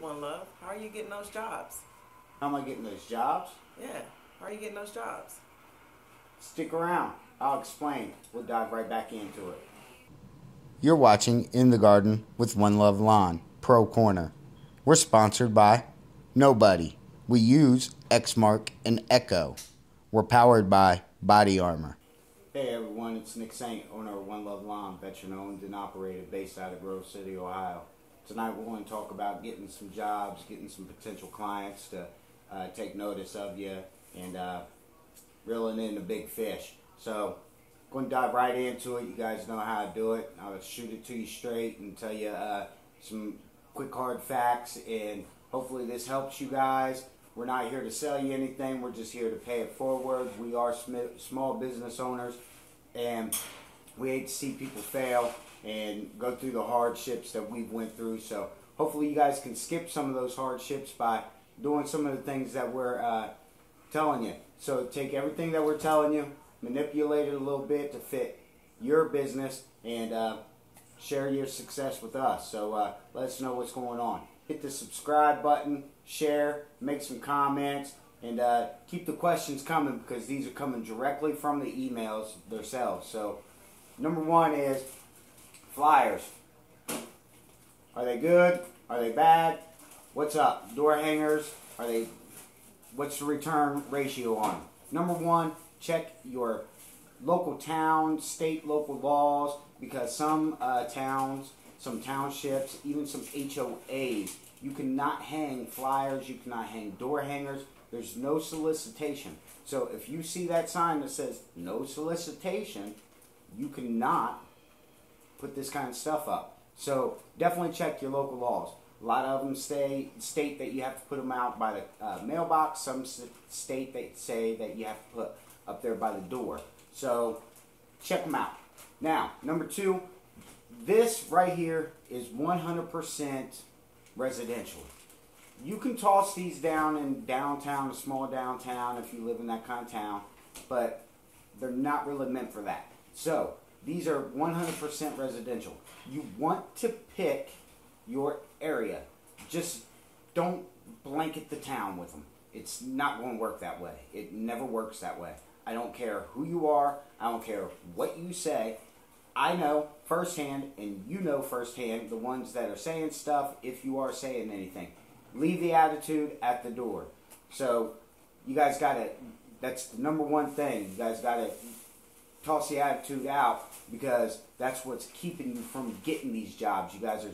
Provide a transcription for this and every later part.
One Love. How are you getting those jobs? How am I getting those jobs? Yeah, how are you getting those jobs? Stick around. I'll explain. We'll dive right back into it. You're watching In the Garden with One Love Lawn, Pro Corner. We're sponsored by Nobody. We use Exmark and Echo. We're powered by Body Armor. Hey everyone, it's Nick Saint, owner of One Love Lawn, veteran owned and operated based out of Grove City, Ohio. Tonight we're going to talk about getting some jobs, getting some potential clients to take notice of you, and reeling in the big fish. So I'm going to dive right into it. You guys know how to do it. I'll shoot it to you straight and tell you some quick hard facts, and hopefully this helps you guys. We're not here to sell you anything. We're just here to pay it forward. We are small business owners, and we hate to see people fail and go through the hardships that we've went through. So hopefully you guys can skip some of those hardships by doing some of the things that we're telling you. So take everything that we're telling you, manipulate it a little bit to fit your business, and share your success with us. So let us know what's going on. Hit the subscribe button, share, make some comments, and keep the questions coming, because these are coming directly from the emails themselves. So number one is flyers. Are they good? Are they bad? What's up? Door hangers, what's the return ratio on them? Number one, check your local town, state, local laws, because some towns, some townships, even some HOAs, you cannot hang flyers, you cannot hang door hangers. There's no solicitation. So if you see that sign that says no solicitation, you cannot put this kind of stuff up. So definitely check your local laws. A lot of them state that you have to put them out by the mailbox. Some state that say that you have to put up there by the door. So check them out. Now, number two, this right here is 100% residential. You can toss these down in downtown, a small downtown, if you live in that kind of town, but they're not really meant for that. So these are 100% residential. You want to pick your area. Just don't blanket the town with them. It's not going to work that way. It never works that way. I don't care who you are. I don't care what you say. I know firsthand, and you know firsthand, the ones that are saying stuff, if you are saying anything. Leave the attitude at the door. So you guys got to, that's the number one thing. You guys got to toss the attitude out, because that's what's keeping you from getting these jobs. You guys are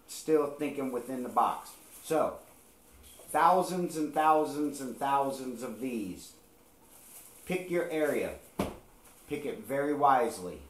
still thinking within the box. So thousands and thousands and thousands of these. Pick your area. Pick it very wisely.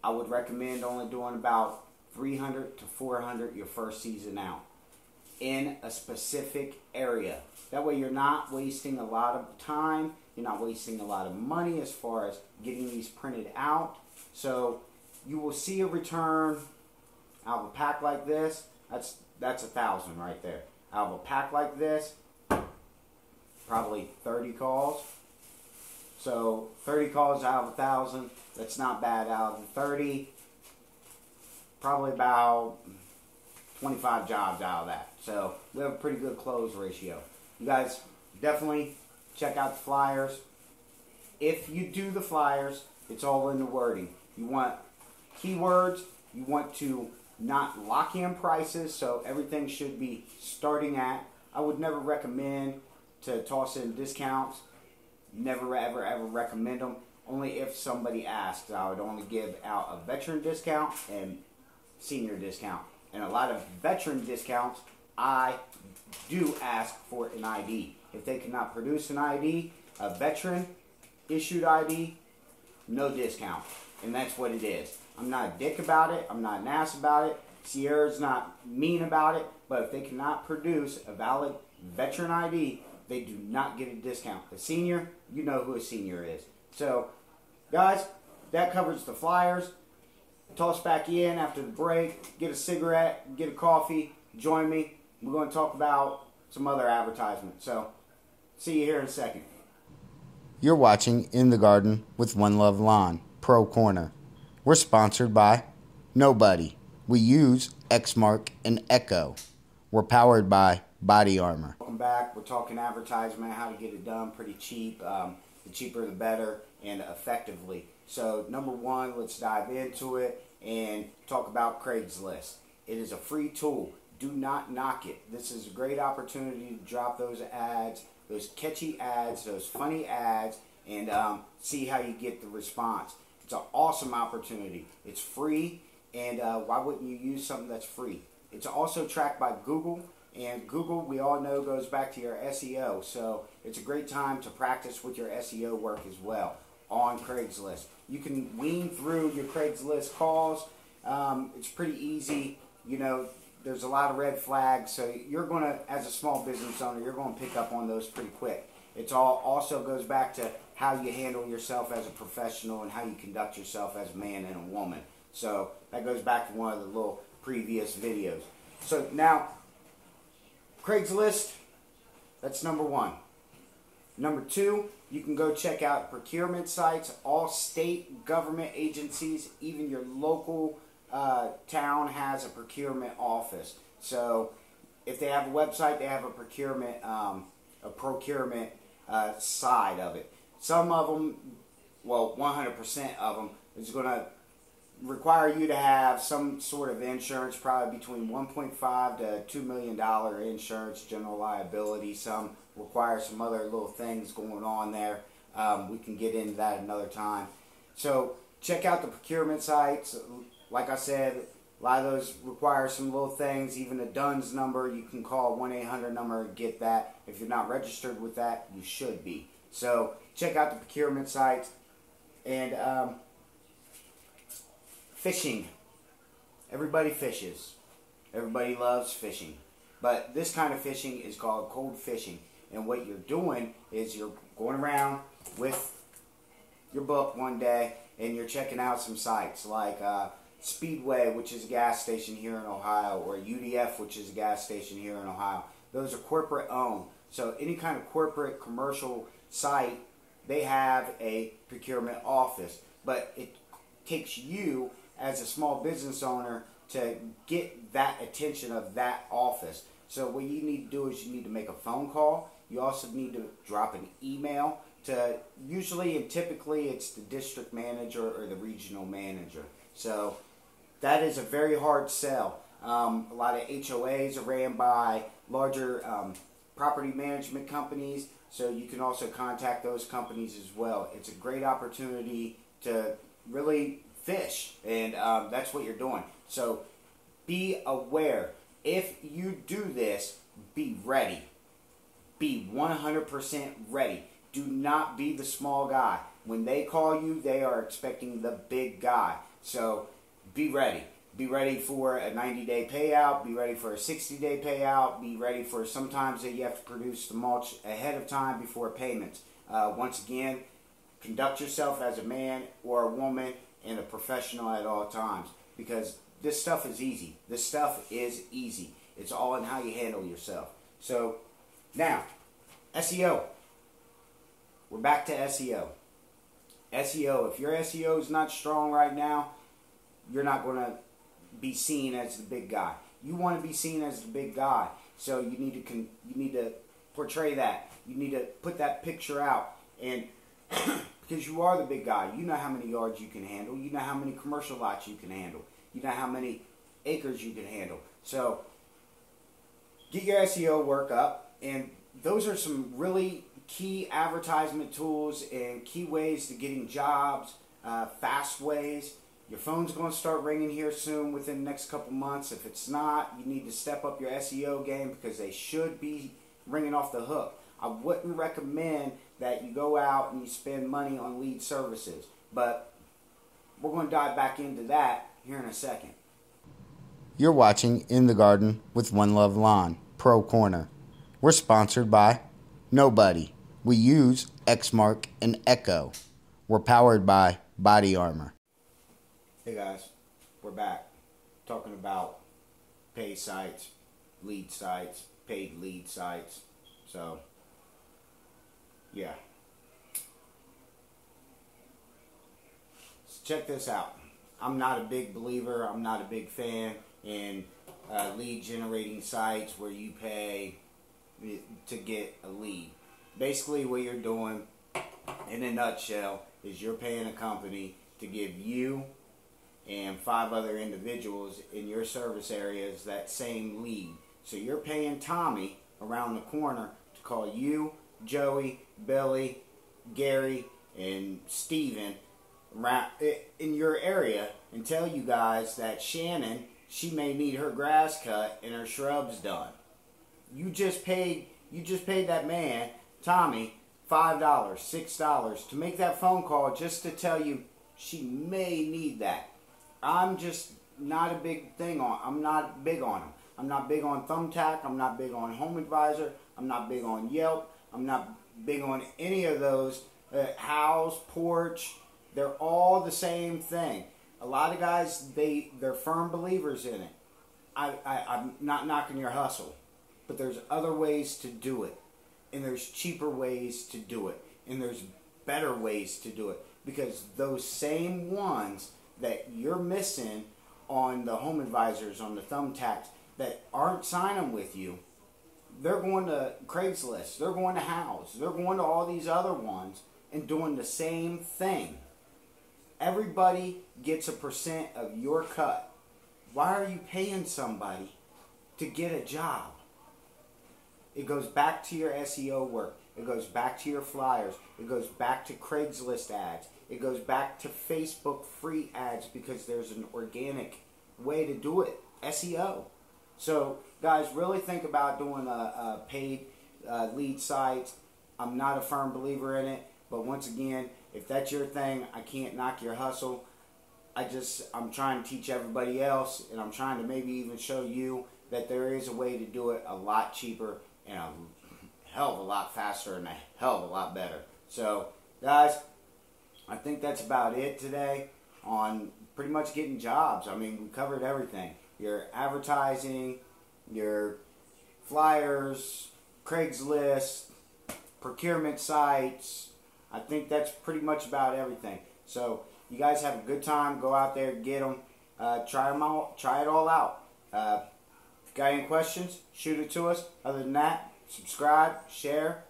I would recommend only doing about 300 to 400 your first season out in a specific area. That way you're not wasting a lot of time. You're not wasting a lot of money as far as getting these printed out. So you will see a return out of a pack like this. That's 1,000 right there. Out of a pack like this, probably 30 calls. So 30 calls out of 1,000, that's not bad. Out of the 30, probably about 25 jobs out of that. So we have a pretty good close ratio. You guys definitely check out the flyers. If you do the flyers, it's all in the wording. You want keywords. You want to not lock in prices, so everything should be starting at. I would never recommend to toss in discounts. Never ever ever recommend them. Only if somebody asks. I would only give out a veteran discount and senior discount. And a lot of veteran discounts, I do ask for an ID. If they cannot produce an ID, a veteran issued ID, no discount. And that's what it is. I'm not a dick about it. I'm not an ass about it. Sierra's not mean about it. But if they cannot produce a valid veteran ID, they do not get a discount. A senior, you know who a senior is. So, guys, that covers the flyers. Toss back in after the break. Get a cigarette, get a coffee, join me. We're going to talk about some other advertisements. So, see you here in a second. You're watching In the Garden with One Love Lawn, Pro Corner. We're sponsored by Nobody. We use Exmark and Echo. We're powered by Body Armor. Welcome back. We're talking advertisement, how to get it done pretty cheap. The cheaper the better, and effectively. So number one, let's dive into it and talk about Craigslist. It is a free tool. Do not knock it. This is a great opportunity to drop those ads, those catchy ads, those funny ads, and see how you get the response. It's an awesome opportunity. It's free, and why wouldn't you use something that's free? It's also tracked by Google, and Google, we all know, goes back to your SEO. So it's a great time to practice with your SEO work as well on Craigslist. You can wean through your Craigslist calls. It's pretty easy. You know, there's a lot of red flags, so you're going to, as a small business owner, you're going to pick up on those pretty quick. It all also goes back to how you handle yourself as a professional and how you conduct yourself as a man and a woman. So that goes back to one of the little previous videos. So now, Craigslist, that's number one. Number two, you can go check out procurement sites, all state government agencies, even your local town has a procurement office. So if they have a website, they have a procurement side of it. Some of them, well, 100% of them is going to require you to have some sort of insurance, probably between $1.5 to $2 million insurance, general liability. Some require some other little things going on there. We can get into that another time. So check out the procurement sites. Like I said, a lot of those require some little things. Even a DUNS number, you can call 1-800 number and get that. If you're not registered with that, you should be. So check out the procurement sites. And fishing. Everybody fishes. Everybody loves fishing. But this kind of fishing is called cold fishing. And what you're doing is you're going around with your book one day and you're checking out some sites like Speedway, which is a gas station here in Ohio, or UDF, which is a gas station here in Ohio. Those are corporate owned. So any kind of corporate commercial site, they have a procurement office. But it takes you as a small business owner to get that attention of that office. So what you need to do is you need to make a phone call. You also need to drop an email to, usually and typically it's the district manager or the regional manager. So that is a very hard sell. A lot of HOAs are ran by larger property management companies, so you can also contact those companies as well. It's a great opportunity to really fish, and that's what you're doing. So be aware. If you do this, be ready. Be 100% ready. Do not be the small guy. When they call you, they are expecting the big guy. So be ready. Be ready for a 90-day payout. Be ready for a 60-day payout. Be ready for sometimes that you have to produce the mulch ahead of time before payments. Once again, conduct yourself as a man or a woman and a professional at all times, because this stuff is easy. This stuff is easy. It's all in how you handle yourself. So now, SEO. We're back to SEO. SEO, if your SEO is not strong right now, you're not going to be seen as the big guy. You want to be seen as the big guy, so you need to portray that. You need to put that picture out, and because you are the big guy, you know how many yards you can handle. You know how many commercial lots you can handle. You know how many acres you can handle. So get your SEO work up, and those are some really key advertisement tools and key ways to getting jobs, fast ways. Your phone's going to start ringing here soon within the next couple months. If it's not, you need to step up your SEO game, because they should be ringing off the hook. I wouldn't recommend that you go out and you spend money on lead services, but we're going to dive back into that here in a second. You're watching In the Garden with One Love Lawn, Pro Corner. We're sponsored by Nobody. We use Xmark and Echo. We're powered by Body Armor. Hey guys, we're back talking about pay sites, lead sites, paid lead sites. So, yeah. So check this out. I'm not a big believer, I'm not a big fan in lead generating sites where you pay to get a lead. Basically what you're doing in a nutshell is you're paying a company to give you and 5 other individuals in your service areas that same lead. So you're paying Tommy around the corner to call you, Joey, Billy, Gary, and Steven in your area and tell you guys that Shannon, she may need her grass cut and her shrubs done. You just paid that man, Tommy, $5, $6 to make that phone call just to tell you she may need that. I'm just not a big thing on. I'm not big on them. I'm not big on Thumbtack. I'm not big on Home Advisor. I'm not big on Yelp. I'm not big on any of those. House, porch, they're all the same thing. A lot of guys, they're firm believers in it. I'm not knocking your hustle, but there's other ways to do it, and there's cheaper ways to do it, and there's better ways to do it, because those same ones that you're missing on the Home Advisors, on the Thumbtacks, that aren't signing with you, they're going to Craigslist, they're going to House, they're going to all these other ones and doing the same thing. Everybody gets a percent of your cut. Why are you paying somebody to get a job? It goes back to your SEO work. It goes back to your flyers. It goes back to Craigslist ads. It goes back to Facebook free ads, because there's an organic way to do it, SEO. So guys, really think about doing a paid lead sites. I'm not a firm believer in it, but once again, if that's your thing, I can't knock your hustle. I'm trying to teach everybody else, and I'm trying to maybe even show you that there is a way to do it a lot cheaper and a hell of a lot faster and a hell of a lot better. So guys, I think that's about it today on pretty much getting jobs. I mean, we covered everything. Your advertising, your flyers, Craigslist, procurement sites. I think that's pretty much about everything. So you guys have a good time. Go out there, get them, try them out, try it all out. If you got any questions, shoot it to us. Other than that, subscribe, share,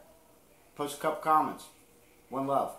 post a couple comments. One love.